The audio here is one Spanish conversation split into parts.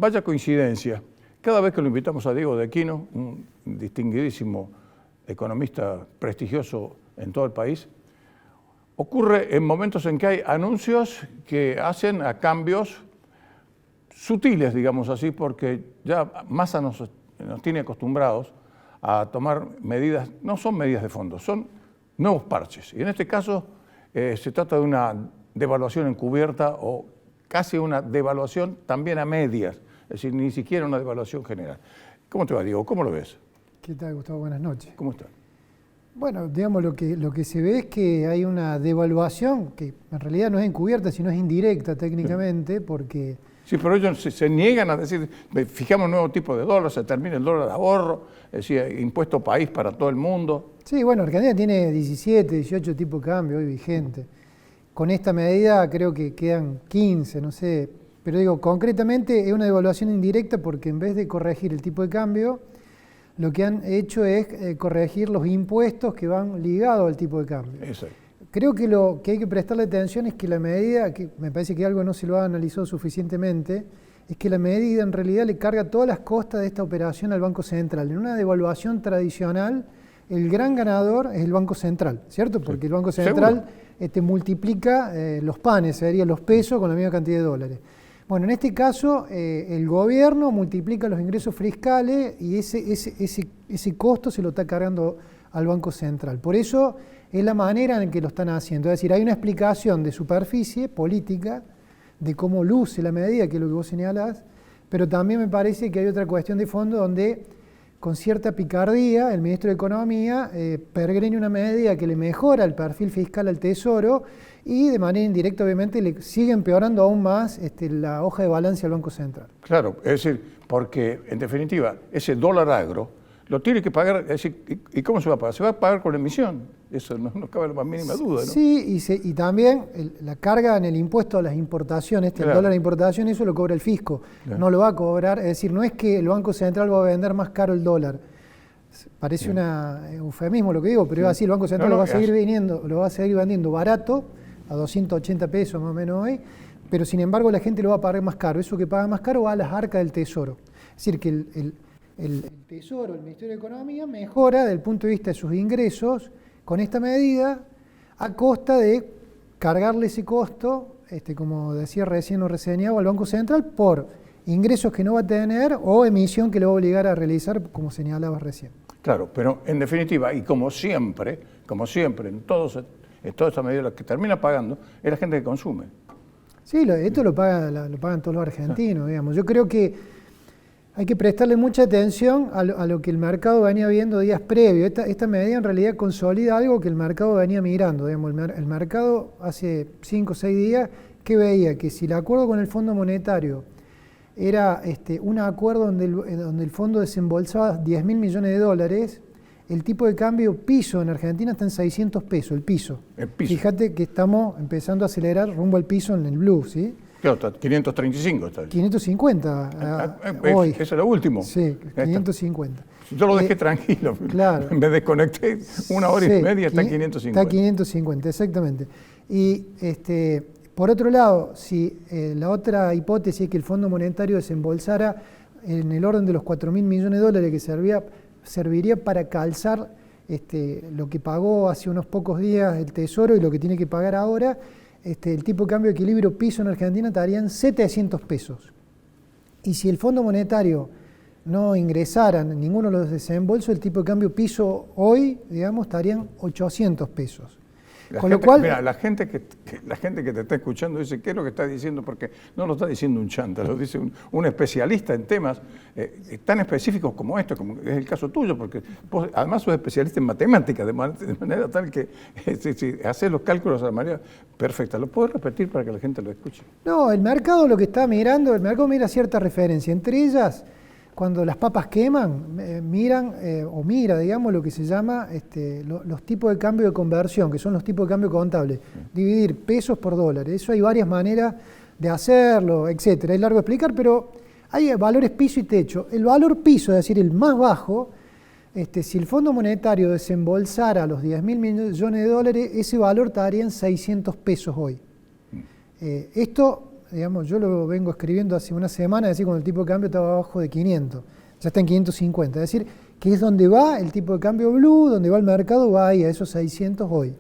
Vaya coincidencia. Cada vez que lo invitamos a Diego de Aquino, un distinguidísimo economista prestigioso en todo el país, ocurre en momentos en que hay anuncios que hacen a cambios sutiles, digamos así, porque ya Massa nos tiene acostumbrados a tomar medidas, no son medidas de fondo, son nuevos parches. Y en este caso se trata de una devaluación encubierta o casi una devaluación también a medias, es decir, ni siquiera una devaluación general. ¿Cómo te va, Diego? ¿Cómo lo ves? ¿Qué tal, Gustavo? Buenas noches. ¿Cómo estás? Bueno, digamos, lo que se ve es que hay una devaluación que en realidad no es encubierta, sino es indirecta técnicamente, porque... Sí, pero ellos se niegan a decir, fijamos un nuevo tipo de dólar, se termina el dólar de ahorro, es decir, impuesto país para todo el mundo. Sí, bueno, Argentina tiene 17, 18 tipos de cambio hoy vigente. Con esta medida creo que quedan 15, no sé. Pero digo, concretamente es una devaluación indirecta porque en vez de corregir el tipo de cambio, lo que han hecho es corregir los impuestos que van ligados al tipo de cambio. Exacto. Creo que lo que hay que prestarle atención es que la medida, que me parece que algo no se lo ha analizado suficientemente, es que la medida en realidad le carga todas las costas de esta operación al Banco Central. En una devaluación tradicional, el gran ganador es el Banco Central, ¿cierto? Porque el Banco Central multiplica los panes, serían los pesos con la misma cantidad de dólares. Bueno, en este caso, el gobierno multiplica los ingresos fiscales y ese costo se lo está cargando al Banco Central. Por eso es la manera en que lo están haciendo. Es decir, hay una explicación de superficie política, de cómo luce la medida, que es lo que vos señalás, pero también me parece que hay otra cuestión de fondo donde, con cierta picardía, el ministro de Economía pergeña una medida que le mejora el perfil fiscal al Tesoro y de manera indirecta, obviamente, le sigue empeorando aún más la hoja de balance al Banco Central. Claro, es decir, porque en definitiva, ese dólar agro lo tiene que pagar, es decir, ¿y cómo se va a pagar? Se va a pagar con la emisión, eso no cabe la más mínima duda, ¿no? Sí, y también la carga en el impuesto a las importaciones, el dólar de importación, eso lo cobra el fisco, no lo va a cobrar, es decir, no es que el Banco Central va a vender más caro el dólar. Parece un eufemismo lo que digo, pero es así, el Banco Central lo va a seguir vendiendo barato, a 280 pesos más o menos hoy, pero sin embargo la gente lo va a pagar más caro. Eso que paga más caro va a las arcas del Tesoro. Es decir, que el Tesoro, el Ministerio de Economía, mejora desde el punto de vista de sus ingresos con esta medida a costa de cargarle ese costo, como decía recién o reseñado, al Banco Central por ingresos que no va a tener o emisión que le va a obligar a realizar, como señalabas recién. Claro, pero en definitiva, y como siempre, en todas estas medidas, lo que termina pagando es la gente que consume. Sí, esto lo pagan todos los argentinos, digamos. Yo creo que hay que prestarle mucha atención a lo que el mercado venía viendo días previos. Esta medida en realidad consolida algo que el mercado venía mirando. Digamos, el mercado hace 5 o 6 días que veía que si el acuerdo con el Fondo Monetario era un acuerdo donde el fondo desembolsaba 10.000 millones de dólares, el tipo de cambio piso en Argentina está en 600 pesos, el piso. Fíjate que estamos empezando a acelerar rumbo al piso en el blue, ¿sí? Claro, está 535 está. 550 hoy. Eso es lo último. Sí, 550. Yo lo dejé tranquilo. Claro. Me desconecté una hora y media, está 550. Está 550, exactamente. Y por otro lado, si la otra hipótesis es que el Fondo Monetario desembolsara en el orden de los 4.000 millones de dólares que serviría para calzar lo que pagó hace unos pocos días el Tesoro y lo que tiene que pagar ahora, el tipo de cambio de equilibrio piso en Argentina estarían 700 pesos. Y si el Fondo Monetario no ingresara en ninguno de los desembolsos, el tipo de cambio piso hoy, digamos, estarían 800 pesos. Mira, la gente que te está escuchando dice, ¿qué es lo que está diciendo? Porque no lo está diciendo un chanta, lo dice un especialista en temas tan específicos como esto, como es el caso tuyo, porque vos además sos especialista en matemáticas, de manera tal que si haces los cálculos de la manera perfecta. ¿Lo puedes repetir para que la gente lo escuche? No, el mercado lo que está mirando, el mercado mira cierta referencia, entre ellas, cuando las papas queman, mira, digamos, lo que se llama los tipos de cambio de conversión, que son los tipos de cambio contables. Dividir pesos por dólares. Eso hay varias maneras de hacerlo, etcétera. Es largo de explicar, pero hay valores piso y techo. El valor piso, es decir, el más bajo, si el Fondo Monetario desembolsara los 10.000 millones de dólares, ese valor estaría en 600 pesos hoy. Esto digamos, yo lo vengo escribiendo hace una semana, es decir, cuando el tipo de cambio estaba abajo de 500, ya está en 550, es decir, que es donde va el tipo de cambio blue, donde va el mercado, va ahí a esos 600 hoy.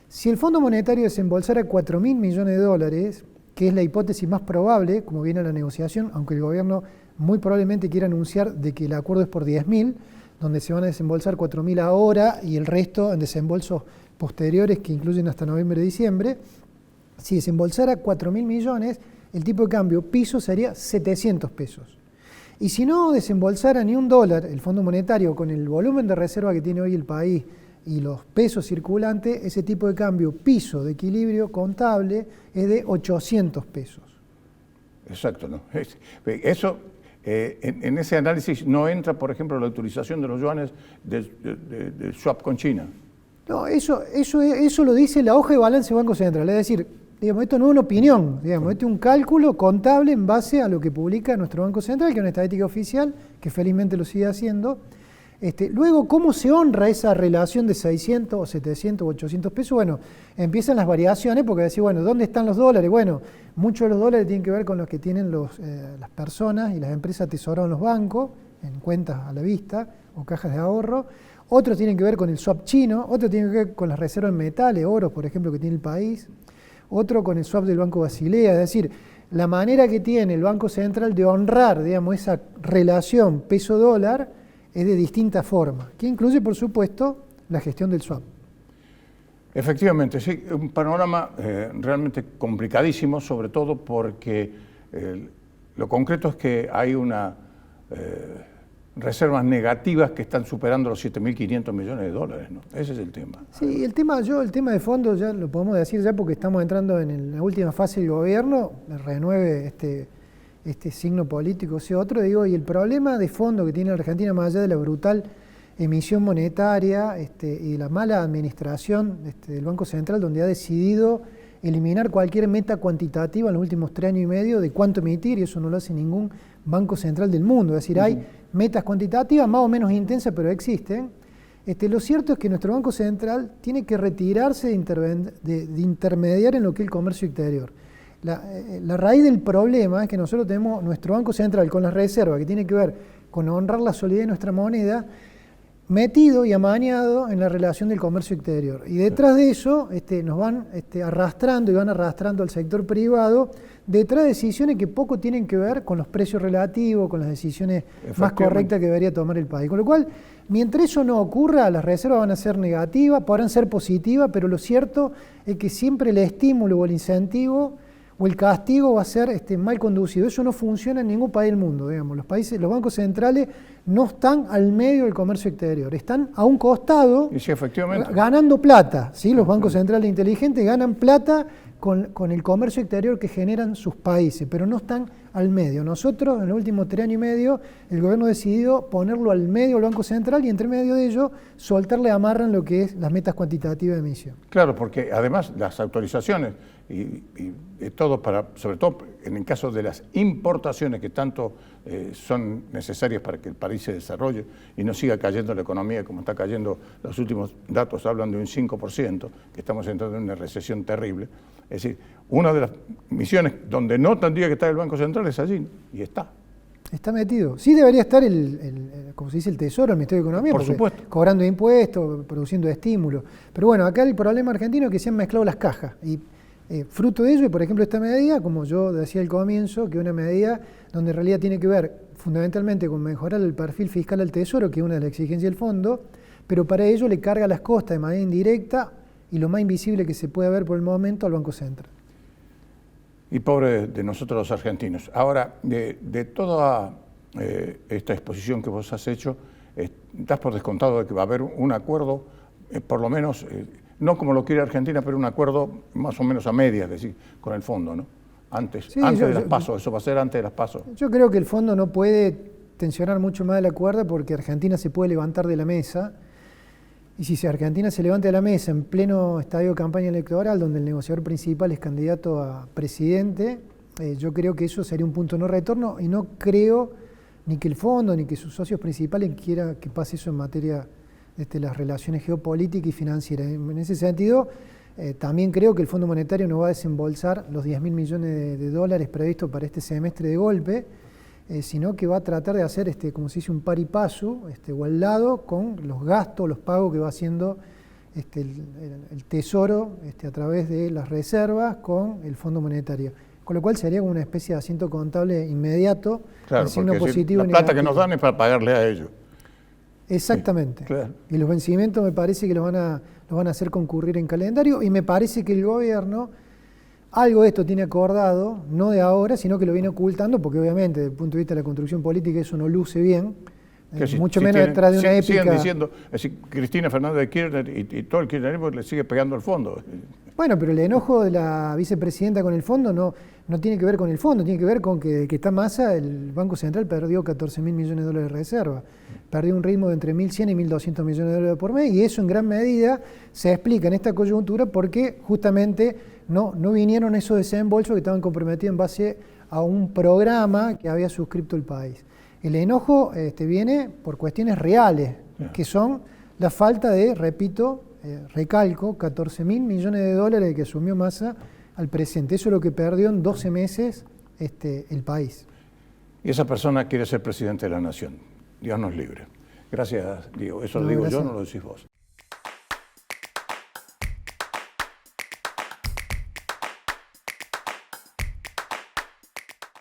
Si el Fondo Monetario desembolsara 4.000 millones de dólares, que es la hipótesis más probable, como viene la negociación, aunque el gobierno muy probablemente quiera anunciar de que el acuerdo es por 10.000, donde se van a desembolsar 4.000 ahora y el resto en desembolsos posteriores que incluyen hasta noviembre y diciembre. Si desembolsara 4.000 millones, el tipo de cambio piso sería 700 pesos. Y si no desembolsara ni un dólar el Fondo Monetario con el volumen de reserva que tiene hoy el país y los pesos circulantes, ese tipo de cambio piso de equilibrio contable es de 800 pesos. Exacto, ¿no? Eso, en ese análisis no entra, por ejemplo, la utilización de los yuanes del swap con China. No, eso lo dice la hoja de balance del Banco Central, es decir, digamos, esto no es una opinión, digamos, esto es un cálculo contable en base a lo que publica nuestro Banco Central, que es una estadística oficial, que felizmente lo sigue haciendo. Luego, ¿cómo se honra esa relación de 600 o 700 o 800 pesos? Bueno, empiezan las variaciones porque decir, bueno, ¿dónde están los dólares? Bueno, muchos de los dólares tienen que ver con los que tienen las personas y las empresas atesoradas en los bancos, en cuentas a la vista o cajas de ahorro. Otros tienen que ver con el swap chino, otros tienen que ver con las reservas en metales, oros, por ejemplo, que tiene el país. Otro con el swap del Banco Basilea, es decir, la manera que tiene el Banco Central de honrar, digamos, esa relación peso-dólar es de distinta forma, que incluye, por supuesto, la gestión del swap. Efectivamente, sí, un panorama realmente complicadísimo, sobre todo porque lo concreto es que hay una reservas negativas que están superando los 7.500 millones de dólares, ¿no? Ese es el tema. Sí, el tema de fondo ya lo podemos decir ya porque estamos entrando en la última fase del gobierno, renueve este signo político, ese otro, digo, y el problema de fondo que tiene la Argentina, más allá de la brutal emisión monetaria y la mala administración del Banco Central, donde ha decidido eliminar cualquier meta cuantitativa en los últimos 3 años y medio de cuánto emitir, y eso no lo hace ningún banco central del mundo, es decir, hay metas cuantitativas más o menos intensas, pero existen. Lo cierto es que nuestro Banco Central tiene que retirarse de intermediar en lo que es el comercio exterior. La raíz del problema es que nosotros tenemos nuestro Banco Central con las reservas, que tiene que ver con honrar la solidez de nuestra moneda, metido y amañado en la relación del comercio exterior. Y detrás de eso nos van arrastrando y van arrastrando al sector privado detrás de decisiones que poco tienen que ver con los precios relativos, con las decisiones más correctas que debería tomar el país. Con lo cual, mientras eso no ocurra, las reservas van a ser negativas, podrán ser positivas, pero lo cierto es que siempre el estímulo o el incentivo o el castigo va a ser mal conducido. Eso no funciona en ningún país del mundo, digamos. Los bancos centrales no están al medio del comercio exterior, están a un costado, y sí, efectivamente, ganando plata, ¿sí? Los bancos centrales inteligentes ganan plata con el comercio exterior que generan sus países, pero no están al medio. Nosotros, en los últimos 3 años y medio, el gobierno decidió ponerlo al medio del Banco Central y entre medio de ello soltarle amarra en lo que es las metas cuantitativas de emisión. Claro, porque además las autorizaciones y todo sobre todo en el caso de las importaciones que tanto son necesarias para que el país se desarrolle y no siga cayendo la economía como está cayendo. Los últimos datos hablan de un 5%, que estamos entrando en una recesión terrible. Es decir, una de las misiones donde no tendría que estar el Banco Central es allí, y está. Está metido. Sí debería estar como se dice, el Tesoro, el Ministerio de Economía, por supuesto, cobrando impuestos, produciendo estímulos. Pero bueno, acá el problema argentino es que se han mezclado las cajas. Y fruto de ello, y por ejemplo esta medida, como yo decía al comienzo, que es una medida donde en realidad tiene que ver fundamentalmente con mejorar el perfil fiscal al Tesoro, que es una de las exigencias del fondo, pero para ello le carga las costas de manera indirecta y lo más invisible que se puede ver por el momento al Banco Central. Y pobre de nosotros los argentinos. Ahora, de toda esta exposición que vos has hecho, das por descontado de que va a haber un acuerdo, por lo menos, no como lo quiere Argentina, pero un acuerdo más o menos a medias, es decir, con el fondo, ¿no? Antes de las PASO, eso va a ser antes de las PASO. Yo creo que el fondo no puede tensionar mucho más el acuerdo porque Argentina se puede levantar de la mesa. Y si Argentina se levanta de la mesa en pleno estadio de campaña electoral, donde el negociador principal es candidato a presidente, yo creo que eso sería un punto no retorno y no creo ni que el fondo ni que sus socios principales quiera que pase eso en materia de las relaciones geopolíticas y financieras. En ese sentido, También creo que el Fondo Monetario no va a desembolsar los 10.000 millones de dólares previstos para este semestre de golpe, sino que va a tratar de hacer, como se dice, un par y paso, o al lado, con los gastos, los pagos que va haciendo el Tesoro a través de las reservas con el Fondo Monetario. Con lo cual sería como una especie de asiento contable inmediato, claro, signo porque positivo la y plata negativo. que nos dan es para pagarle a ellos. Exactamente. Sí, claro. Y los vencimientos me parece que los van a hacer concurrir en calendario, y me parece que el gobierno algo de esto tiene acordado, no de ahora, sino que lo viene ocultando, porque obviamente desde el punto de vista de la construcción política eso no luce bien, mucho menos detrás de una épica. Siguen diciendo, es decir, Cristina Fernández de Kirchner y todo el kirchnerismo le sigue pegando al fondo. Bueno, pero el enojo de la vicepresidenta con el fondo no tiene que ver con el fondo, tiene que ver con que está Massa, el Banco Central perdió 14.000 millones de dólares de reserva. Perdió un ritmo de entre 1.100 y 1.200 millones de dólares por mes, y eso en gran medida se explica en esta coyuntura porque justamente no vinieron esos desembolsos que estaban comprometidos en base a un programa que había suscrito el país. El enojo viene por cuestiones reales, que son la falta de, repito, recalco, 14.000 millones de dólares que asumió Massa al presente. Eso es lo que perdió en 12 meses el país. Y esa persona quiere ser presidente de la nación. Dios nos libre. Gracias, Diego. Eso lo No, digo gracias. yo, no lo decís vos.